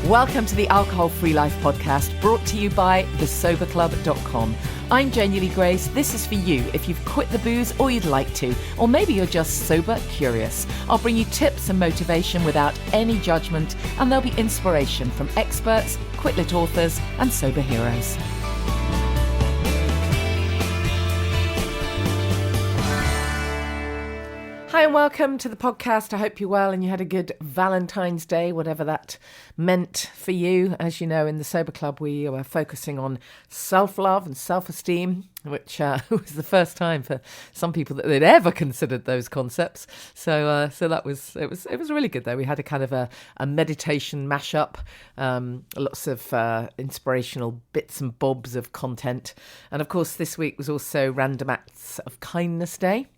Welcome to the Alcohol Free Life podcast, brought to you by thesoberclub.com. I'm Janey Grace. This is for you if you've quit the booze or you'd like to, or maybe you're just sober curious. I'll bring you tips and motivation without any judgment, and there'll be inspiration from experts, quit-lit authors, and sober heroes. Hi and welcome to the podcast. I hope you're well and you had a good Valentine's Day, whatever that meant for you. As you know, in the Sober Club, we were focusing on self-love and self-esteem, which was the first time for some people that they'd ever considered those concepts. So that was it was really good though. We had a kind of a meditation mashup, lots of inspirational bits and bobs of content, and of course this week was also Random Acts of Kindness Day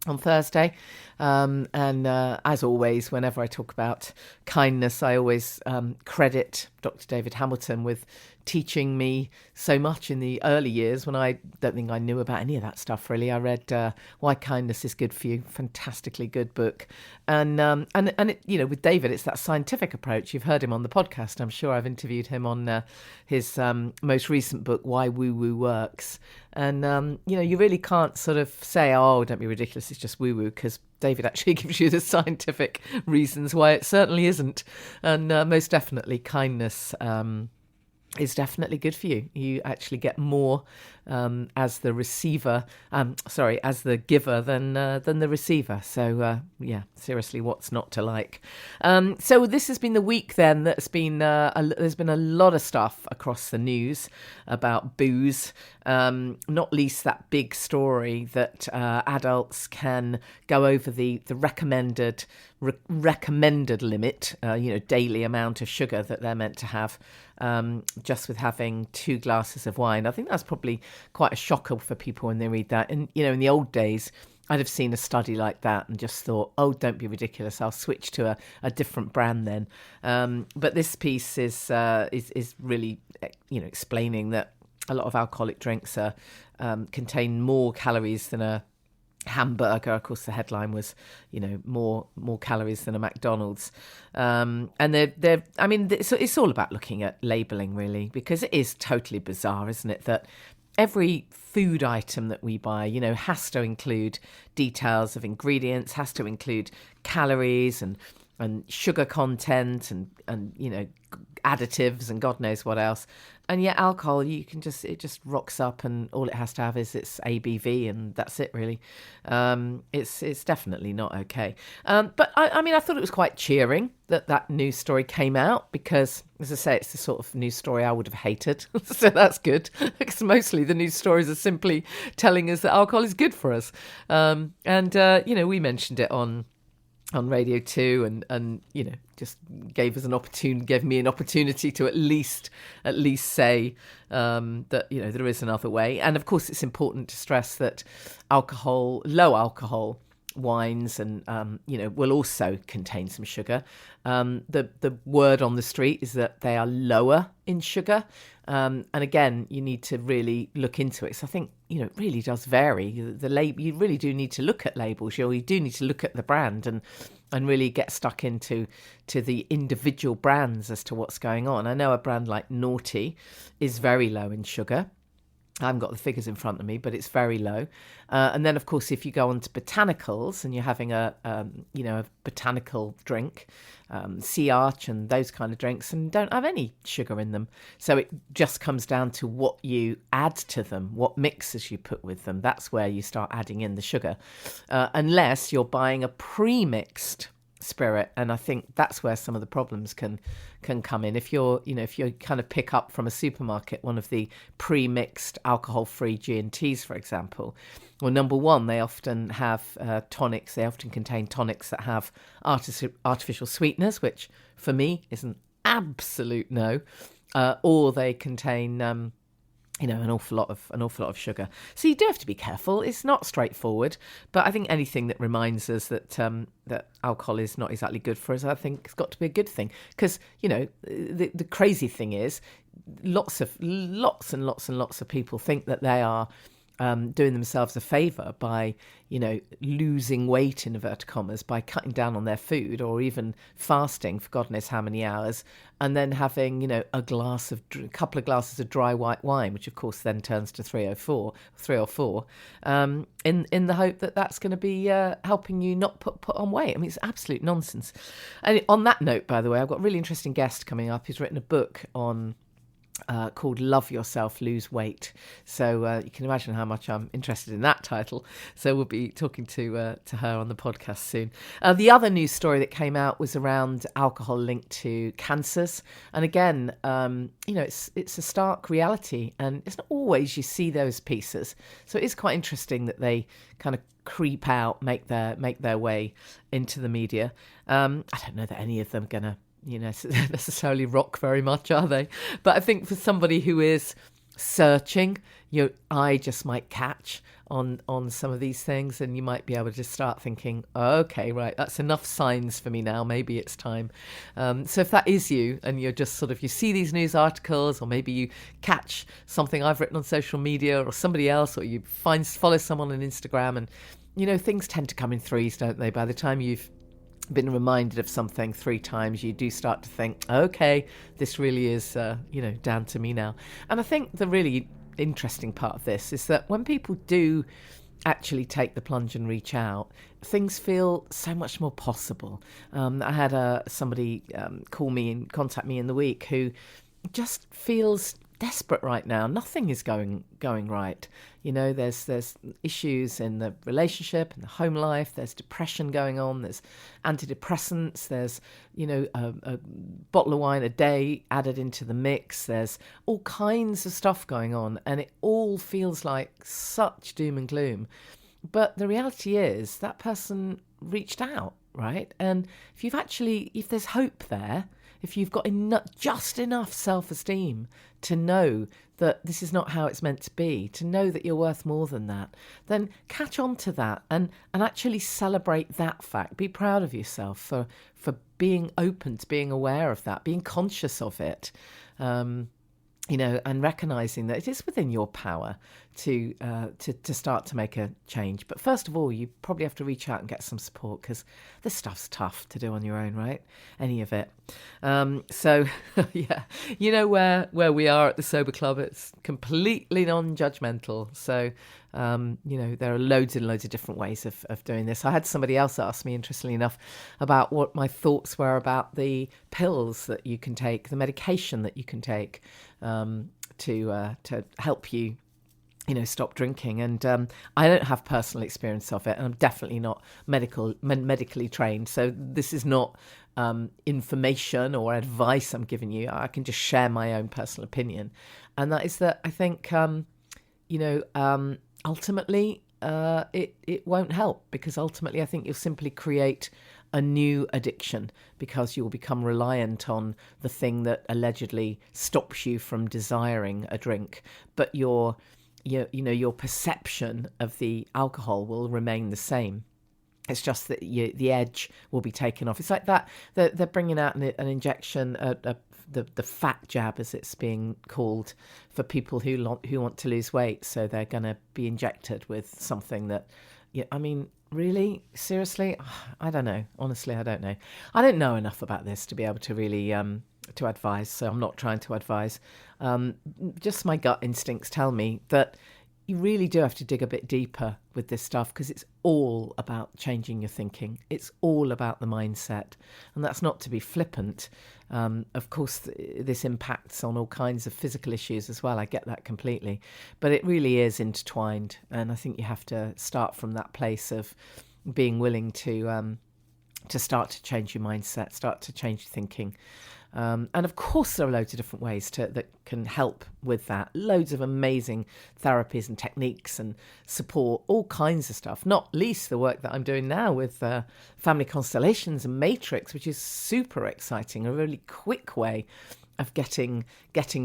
on Thursday. And as always, whenever I talk about kindness, I always credit Dr. David Hamilton with teaching me so much in the early years when I don't think I knew about any of that stuff, really. I read Why Kindness is Good for You, fantastically good book. And it, you know, with David, it's that scientific approach. You've heard him on the podcast. I'm sure I've interviewed him on his most recent book, Why Woo-Woo Works. And, you know, you really can't sort of say, oh, don't be ridiculous, it's just woo-woo, because David actually gives you the scientific reasons why it certainly isn't. And most definitely kindness is definitely good for you. You actually get more as the receiver, as the giver than the receiver. So yeah, seriously, what's not to like? So this has been the week then that's been there's been a lot of stuff across the news about booze, not least that big story that adults can go over the recommended limit, daily amount of sugar that they're meant to have, just with having 2 glasses of wine. I think that's probably quite a shocker for people when they read that. And, you know, in the old days, I'd have seen a study like that and just thought, oh, don't be ridiculous, I'll switch to a different brand then. But this piece is really, explaining that a lot of alcoholic drinks contain more calories than a hamburger. Of course, the headline was, more calories than a McDonald's. And it's all about looking at labelling, really, because it is totally bizarre, isn't it, that every food item that we buy, has to include details of ingredients, has to include calories and sugar content and additives and God knows what else. And yet alcohol, it just rocks up and all it has to have is its ABV and that's it, really. It's definitely not okay. But I thought it was quite cheering that news story came out because, as I say, it's the sort of news story I would have hated. So that's good, because mostly the news stories are simply telling us that alcohol is good for us. We mentioned it on Radio 2 and just gave me an opportunity to at least say that there is another way. And of course it's important to stress that low alcohol wines and will also contain some sugar. The word on the street is that they are lower in sugar, and again you need to really look into it. So I think it really does vary. The label, you really do need to look at labels. You do need to look at the brand and really get stuck into the individual brands as to what's going on. I know a brand like Naughty is very low in sugar. I haven't got the figures in front of me, but it's very low. And then, of course, if you go on to botanicals and you're having a botanical drink, sea arch and those kind of drinks, and don't have any sugar in them. So it just comes down to what you add to them, what mixes you put with them. That's where you start adding in the sugar, unless you're buying a pre-mixed spirit, and I think that's where some of the problems can come in. If you kind of pick up from a supermarket one of the pre-mixed alcohol-free G&Ts, for example, well, number one, they often have tonics. They often contain tonics that have artificial sweeteners, which for me is an absolute no, or they contain an awful lot of sugar. So you do have to be careful. It's not straightforward, but I think anything that reminds us that that alcohol is not exactly good for us, I think it's got to be a good thing. Because the crazy thing is, lots and lots of people think that they are doing themselves a favour by, losing weight in inverted commas, by cutting down on their food or even fasting for God knows how many hours, and then having, a couple of glasses of dry white wine, which of course then turns to 3 or 4, in the hope that that's going to be helping you not put on weight. I mean, it's absolute nonsense. And on that note, by the way, I've got a really interesting guest coming up. He's written a book on called Love Yourself, Lose Weight. So you can imagine how much I'm interested in that title. So we'll be talking to her on the podcast soon. The other news story that came out was around alcohol linked to cancers. And again, it's a stark reality, and it's not always you see those pieces. So it is quite interesting that they kind of creep out, make their way into the media. I don't know that any of them are going to necessarily rock very much, are they? But I think for somebody who is searching, your eye just might catch on some of these things, and you might be able to start thinking, oh, okay, right, that's enough signs for me now, maybe it's time. So if that is you, and you're just you see these news articles, or maybe you catch something I've written on social media or somebody else, or you follow someone on Instagram, and things tend to come in threes, don't they? By the time you've been reminded of something 3 times, you do start to think, okay, this really is, down to me now. And I think the really interesting part of this is that when people do actually take the plunge and reach out, things feel so much more possible. I had somebody contact me in the week who just feels desperate right now. Nothing is going right. There's issues in the relationship, in the home life. There's depression going on. There's antidepressants. There's a bottle of wine a day added into the mix. There's all kinds of stuff going on, and it all feels like such doom and gloom. But the reality is that person reached out, right? And if there's hope there, if you've got just enough self-esteem to know that this is not how it's meant to be, to know that you're worth more than that, then catch on to that and actually celebrate that fact. Be proud of yourself for being open to being aware of that, being conscious of it, and recognizing that it is within your power to start to make a change. But first of all, you probably have to reach out and get some support, because this stuff's tough to do on your own, right? Any of it. So yeah, where we are at the Sober Club, it's completely non-judgmental. So there are loads and loads of different ways of doing this. I had somebody else ask me, interestingly enough, about what my thoughts were about the pills that you can take, the medication that you can take to help you, stop drinking. And I don't have personal experience of it, and I'm definitely not medically trained. So this is not information or advice I'm giving you. I can just share my own personal opinion, and that is that I think ultimately it won't help, because ultimately I think you'll simply create a new addiction, because you'll become reliant on the thing that allegedly stops you from desiring a drink, but your perception of the alcohol will remain the same. It's just that the edge will be taken off. It's like that they're bringing out an injection, the fat jab, as it's being called, for people who want to lose weight. So they're going to be injected with something that, really, seriously, I don't know. Honestly, I don't know. I don't know enough about this to be able to really to advise. So I'm not trying to advise. Just my gut instincts tell me that you really do have to dig a bit deeper with this stuff, because it's all about changing your thinking. It's all about the mindset. And that's not to be flippant. Of course, this impacts on all kinds of physical issues as well. I get that completely. But it really is intertwined. And I think you have to start from that place of being willing to start to change your mindset, start to change your thinking. And of course, there are loads of different ways that can help with that. Loads of amazing therapies and techniques and support, all kinds of stuff, not least the work that I'm doing now with family constellations and matrix, which is super exciting, a really quick way of getting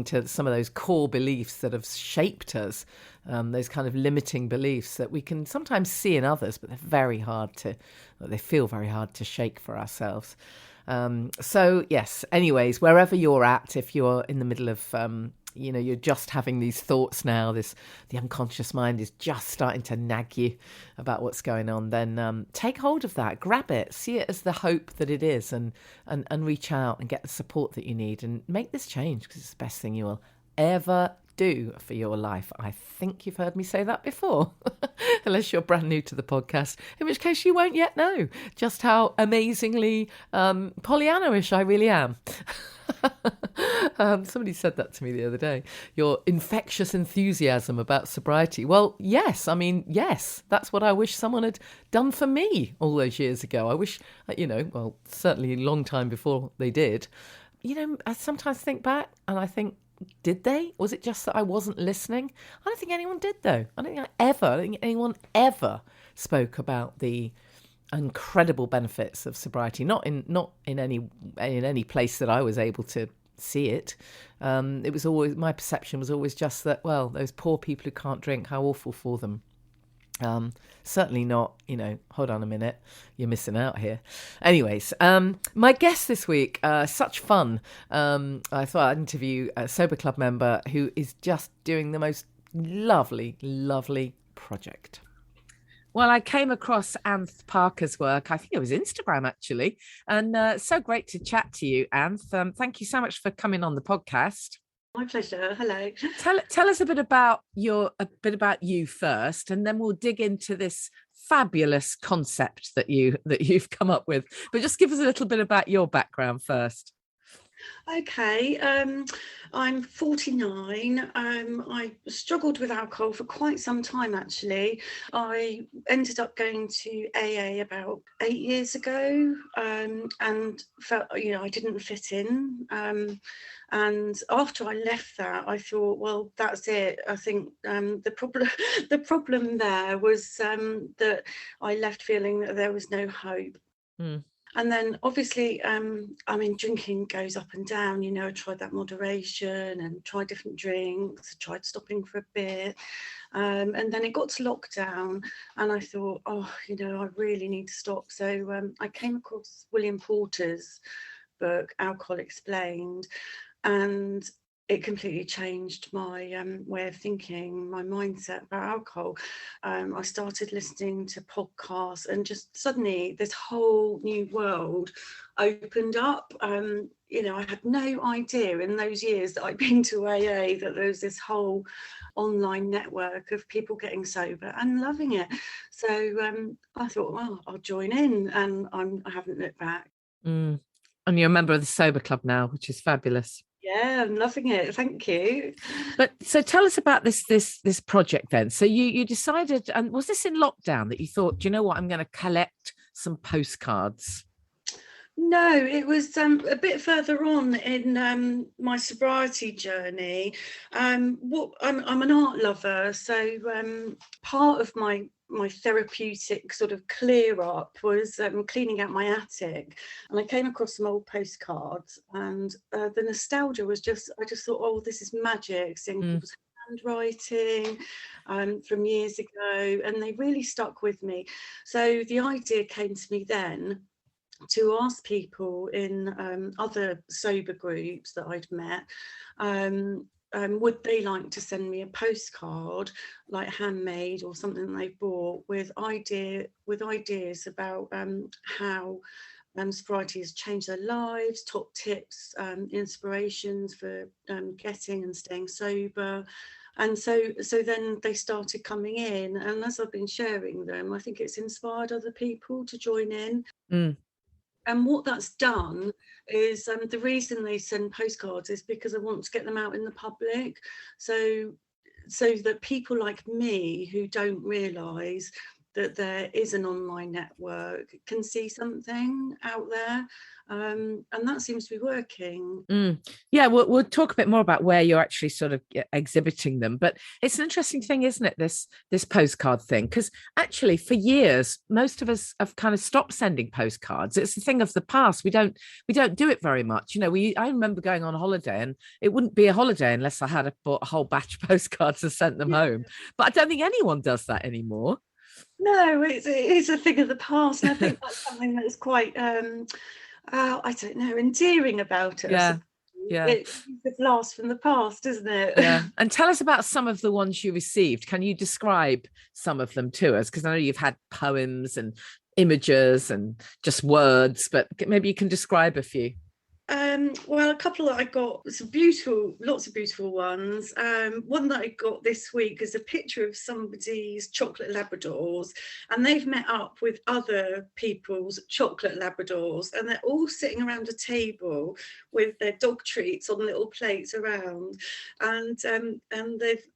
to some of those core beliefs that have shaped us, those kind of limiting beliefs that we can sometimes see in others, but they feel very hard to shake for ourselves. So yes, anyways, wherever you're at, if you're in the middle of you're just having these thoughts now, the unconscious mind is just starting to nag you about what's going on, then take hold of that, grab it, see it as the hope that it is, and reach out and get the support that you need and make this change, because it's the best thing you will ever do for your life. I think you've heard me say that before, unless you're brand new to the podcast, in which case you won't yet know just how amazingly Pollyanna-ish I really am. Somebody said that to me the other day, your infectious enthusiasm about sobriety. Well, yes, that's what I wish someone had done for me all those years ago. I wish, well, certainly a long time before they did. I sometimes think back and I think, did they? Was it just that I wasn't listening? I don't think anyone did, though. I don't think anyone ever spoke about the incredible benefits of sobriety. Not in any place that I was able to see it. It was always, my perception was always just that, well, those poor people who can't drink, how awful for them. Certainly not, hold on a minute, you're missing out here. Anyways, my guest this week, such fun. I thought I'd interview a Sober Club member who is just doing the most lovely, lovely project. Well, I came across Anth Parker's work. I think it was Instagram, actually. And so great to chat to you, Anth. Thank you so much for coming on the podcast. My pleasure. Hello. Tell us a bit about you first, and then we'll dig into this fabulous concept that you've come up with. But just give us a little bit about your background first. Okay, I'm 49. I struggled with alcohol for quite some time, actually. I ended up going to AA about 8 years ago, and felt, I didn't fit in. And after I left that, I thought, well, that's it. I think the problem there was that I left feeling that there was no hope. Mm. And then obviously, drinking goes up and down. I tried that moderation and tried different drinks, tried stopping for a bit. And then it got to lockdown and I thought, I really need to stop. So I came across William Porter's book, Alcohol Explained, and it completely changed my way of thinking, my mindset about alcohol. I started listening to podcasts and just suddenly this whole new world opened up. I had no idea in those years that I'd been to AA that there was this whole online network of people getting sober and loving it. So I thought, well, I'll join in, and I haven't looked back. And you're a member of the Sober Club now, which is fabulous. Yeah, I'm loving it. Thank you. But so tell us about this project then. So you decided, and was this in lockdown that you thought, do you know what, I'm going to collect some postcards? No, it was a bit further on in my sobriety journey. I'm an art lover, so part of my therapeutic sort of clear up was cleaning out my attic, and I came across some old postcards, and the nostalgia was I just thought, oh, this is magic, seeing people's handwriting from years ago, and they really stuck with me. So the idea came to me then to ask people in other sober groups that I'd met, would they like to send me a postcard, like handmade or something they bought, with ideas about how sobriety has changed their lives, top tips, inspirations for getting and staying sober. And so then they started coming in, and as I've been sharing them, I think it's inspired other people to join in. And what that's done is the reason they send postcards is because I want to get them out in the public, so that people like me who don't realise that there is an online network can see something out there, and that seems to be working. Yeah, we'll talk a bit more about where you're actually sort of exhibiting them, but it's an interesting thing, isn't it, this postcard thing? Because actually for years most of us have kind of stopped sending postcards. It's a thing of the past. We don't do it very much. I remember going on holiday, and it wouldn't be a holiday unless I had bought a whole batch of postcards and sent them home. But I don't think anyone does that anymore. No, it's a thing of the past, and I think that's something that's quite I don't know, endearing about it. Yeah. Yeah. It's a blast from the past, isn't it? Yeah. And tell us about some of the ones you received. Can you describe some of them to us? Because I know you've had poems and images and just words, but maybe you can describe a few. Well, a couple that I got, some beautiful, lots of beautiful ones. One that I got this week is a picture of somebody's chocolate Labradors, and they've met up with other people's chocolate Labradors, and they're all sitting around a table with their dog treats on little plates around, and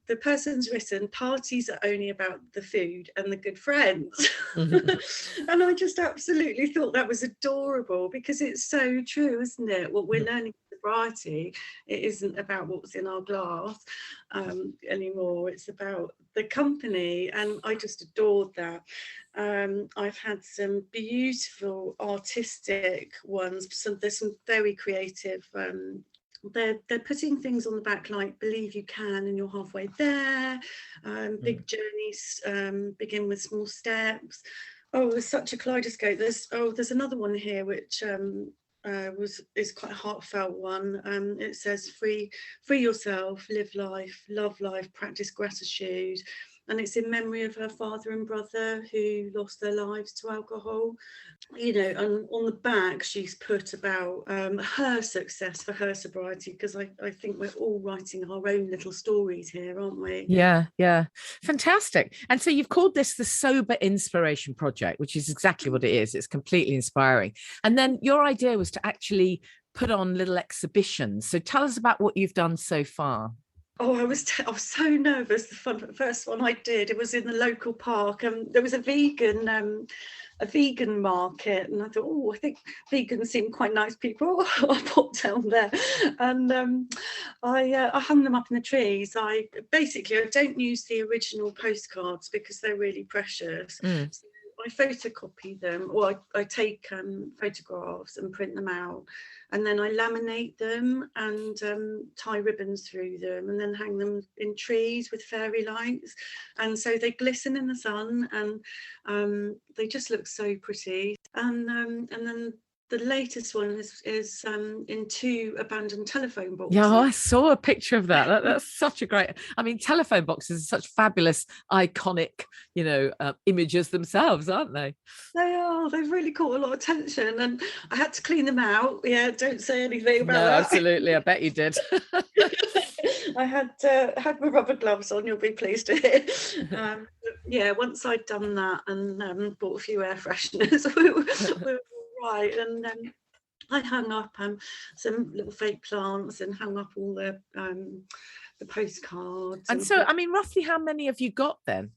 the person's written, "Parties are only about the food and the good friends." And I just absolutely thought that was adorable, because it's so true, isn't it? What we're learning in sobriety, it isn't about what's in our glass anymore. It's about the company, and I just adored that. I've had some beautiful artistic ones. There's some very creative. They're putting things on the back like "Believe you can and you're halfway there." Big journeys begin with small steps. Oh, there's such a kaleidoscope. There's another one here which is quite a heartfelt one. It says, free yourself, live life, love life, practice gratitude. And it's in memory of her father and brother who lost their lives to alcohol. And on the back she's put about her success for her sobriety, because I think we're all writing our own little stories here, aren't we? Yeah. Fantastic. And so you've called this the Sober Inspiration Project, which is exactly what it is. It's completely inspiring. And then your idea was to actually put on little exhibitions. So tell us about what you've done so far. Oh, I was so nervous. The first one I did, it was in the local park, and there was a vegan market, and I thought, oh, I think vegans seem quite nice people. I popped down there, and I hung them up in the trees. I don't use the original postcards because they're really precious. So I photocopy them, or I take photographs and print them out, and then I laminate them and tie ribbons through them, and then hang them in trees with fairy lights, and so they glisten in the sun, and they just look so pretty. And then the latest one is in 2 abandoned telephone boxes. Yeah, I saw a picture of that. That's such a great. I mean, telephone boxes are such fabulous, iconic, images themselves, aren't they? They are. They've really caught a lot of attention, and I had to clean them out. Yeah, don't say anything about that. Absolutely. I bet you did. I had my rubber gloves on. You'll be pleased to hear. Yeah, once I'd done that and bought a few air fresheners, we were all right. And I hung up some little fake plants and hung up all the postcards. And so, I mean, roughly how many have you got then?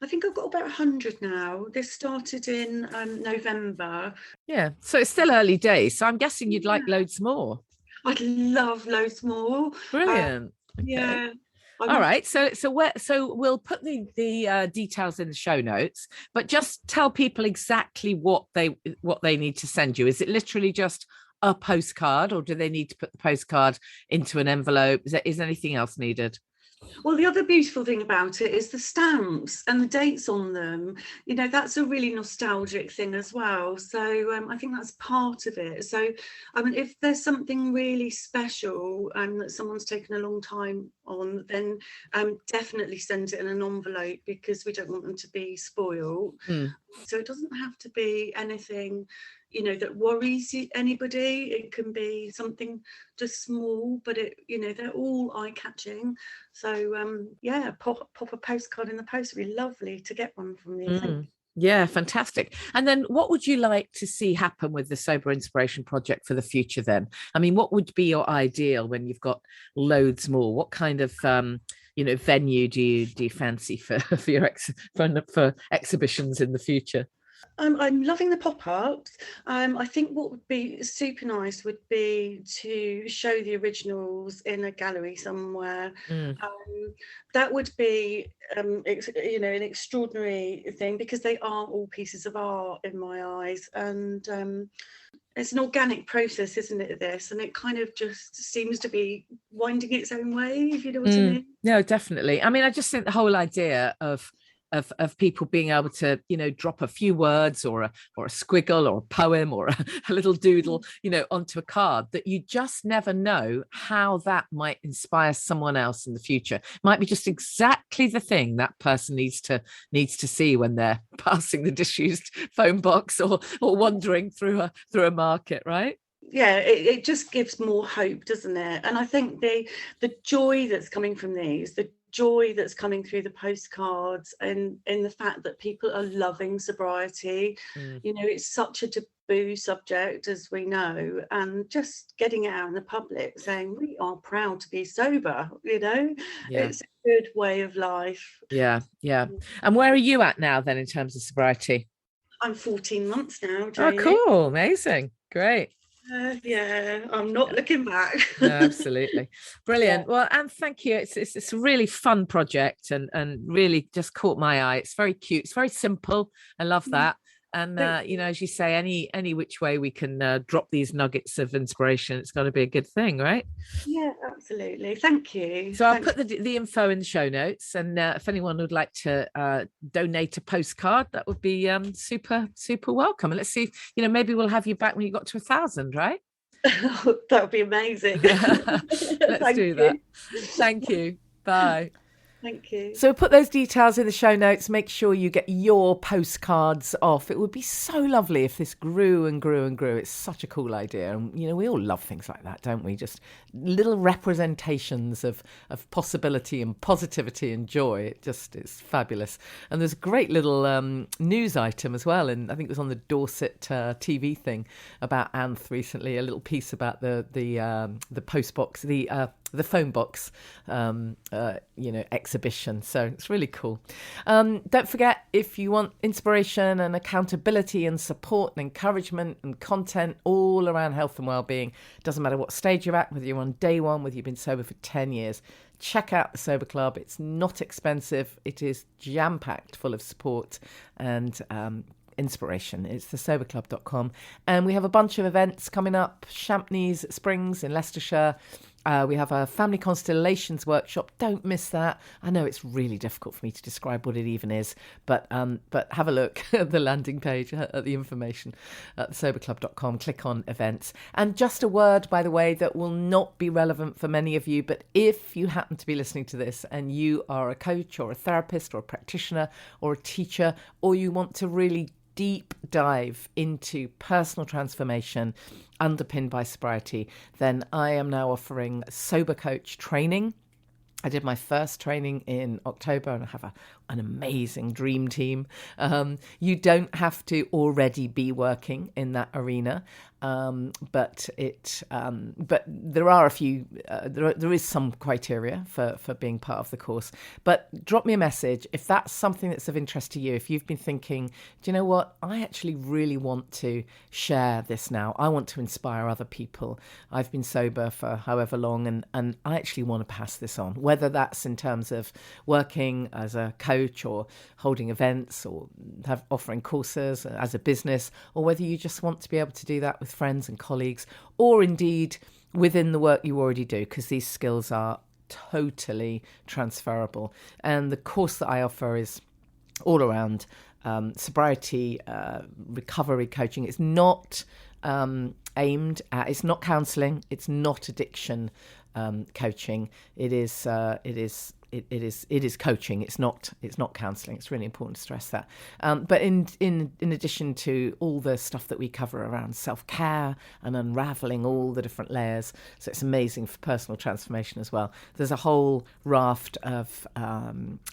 I think I've got about 100 now. This started in November. Yeah, so it's still early days. So I'm guessing you'd like loads more. I'd love loads more. Brilliant. Okay. Yeah. All right. So we'll put the details in the show notes, but just tell people exactly what they need to send you. Is it literally just a postcard, or do they need to put the postcard into an envelope? Is anything else needed? Well, the other beautiful thing about it is the stamps and the dates on them. That's a really nostalgic thing as well. So I think that's part of it. So, I mean, if there's something really special that someone's taken a long time on, then definitely send it in an envelope, because we don't want them to be spoiled. So it doesn't have to be anything that worries anybody. It can be something just small, but they're all eye-catching. So pop a postcard in the post. It'd be lovely to get one from you. Yeah, fantastic. And then what would you like to see happen with the Sober Inspiration Project for the future then? I mean, what would be your ideal when you've got loads more? What kind of venue do you fancy for exhibitions in the future? I'm loving the pop-ups. I think what would be super nice would be to show the originals in a gallery somewhere. That would be an extraordinary thing, because they are all pieces of art in my eyes, and it's an organic process, isn't it, this? And it kind of just seems to be winding its own way, if you know what I mean. No, definitely. I mean, I just think the whole idea of of people being able to, drop a few words or a squiggle or a poem or a little doodle, onto a card, that you just never know how that might inspire someone else in the future. It might be just exactly the thing that person needs to see when they're passing the disused phone box or wandering through a market, right? Yeah, it just gives more hope, doesn't it? And I think the joy that's coming from these, the joy that's coming through the postcards, and the fact that people are loving sobriety, it's such a taboo subject, as we know, and just getting it out in the public saying we are proud to be sober, it's a good way of life. Yeah. And where are you at now then in terms of sobriety? I'm 14 months now, Janey. Oh, cool. Amazing. Great. Yeah, I'm not looking back. No, absolutely. Brilliant. Well, Anth, thank you. It's a really fun project and really just caught my eye. It's very cute. It's very simple. I love that. And, as you say, any which way we can drop these nuggets of inspiration, it's got to be a good thing, right? Yeah, absolutely. Thank you. So I'll put the info in the show notes. And if anyone would like to donate a postcard, that would be super, super welcome. And let's see, maybe we'll have you back when you got to 1,000, right? That would be amazing. Let's do that. Thank you. Bye. Thank you. So put those details in the show notes. Make sure you get your postcards off. It would be so lovely if this grew and grew and grew. It's such a cool idea. And, we all love things like that, don't we? Just little representations of possibility and positivity and joy. It's fabulous. And there's a great little news item as well. And I think it was on the Dorset TV thing about Anth recently, a little piece about the post box, the phone box, exhibition. So it's really cool. Don't forget, if you want inspiration and accountability and support and encouragement and content all around health and well-being, doesn't matter what stage you're at, whether you're on day one, whether you've been sober for 10 years, check out the Sober Club. It's not expensive. It is jam-packed full of support and inspiration. It's thesoberclub.com. And we have a bunch of events coming up. Champneys Springs in Leicestershire. We have a family constellations workshop. Don't miss that. I know it's really difficult for me to describe what it even is, but have a look at the landing page, at the information at thesoberclub.com. Click on events. And just a word, by the way, that will not be relevant for many of you, but if you happen to be listening to this and you are a coach or a therapist or a practitioner or a teacher, or you want to really deep dive into personal transformation underpinned by sobriety, then I am now offering sober coach training. I did my first training in October and I have an amazing dream team. You don't have to already be working in that arena, but there are a few. There is some criteria for being part of the course. But drop me a message if that's something that's of interest to you. If you've been thinking, do you know what? I actually really want to share this now. I want to inspire other people. I've been sober for however long, and I actually want to pass this on. Whether that's in terms of working as a coach or holding events or offering courses as a business, or whether you just want to be able to do that with friends and colleagues, or indeed within the work you already do, because these skills are totally transferable. And the course that I offer is all around sobriety, recovery coaching. It's not aimed at, it's not counselling, it's not addiction coaching. It is coaching. It's not counselling. It's really important to stress that. But in addition to all the stuff that we cover around self-care and unraveling all the different layers, so it's amazing for personal transformation as well. There's a whole raft of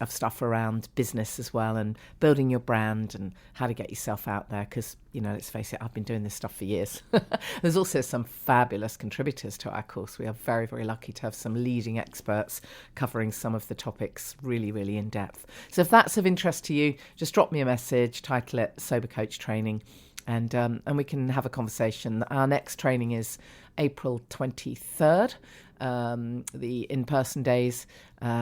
stuff around business as well, and building your brand and how to get yourself out there. Because let's face it, I've been doing this stuff for years. There's also some fabulous contributors to our course. We are very, very lucky to have some leading experts covering some of the topics really, really in depth. So if that's of interest to you, just drop me a message, title it Sober Coach Training, and we can have a conversation. Our next training is April 23rd, the in-person days.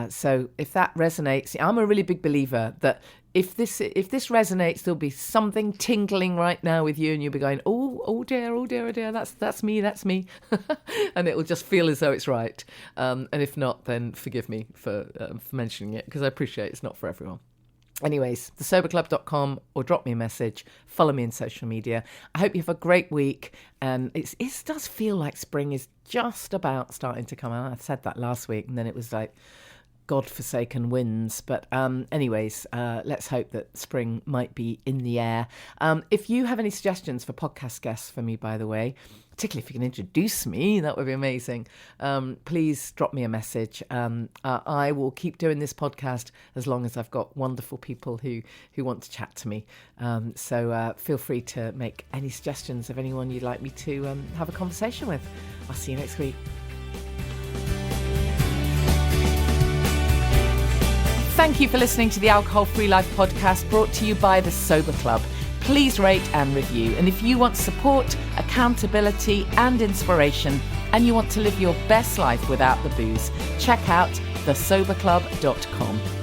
So if that resonates, I'm a really big believer that if this resonates, there'll be something tingling right now with you, and you'll be going, oh dear, that's me, and it will just feel as though it's right. And if not, then forgive me for mentioning it, because I appreciate it's not for everyone. Anyways, thesoberclub.com, or drop me a message, follow me in social media. I hope you have a great week, and it does feel like spring is just about starting to come out. I said that last week, and then it was like godforsaken winds. But anyways, let's hope that spring might be in the air. If you have any suggestions for podcast guests for me, by the way, particularly if you can introduce me, that would be amazing. Please drop me a message. I will keep doing this podcast as long as I've got wonderful people who want to chat to me. So feel free to make any suggestions of anyone you'd like me to have a conversation with. I'll see you next week. Thank you for listening to the Alcohol Free Life podcast, brought to you by The Sober Club. Please rate and review. And if you want support, accountability and inspiration, and you want to live your best life without the booze, check out thesoberclub.com.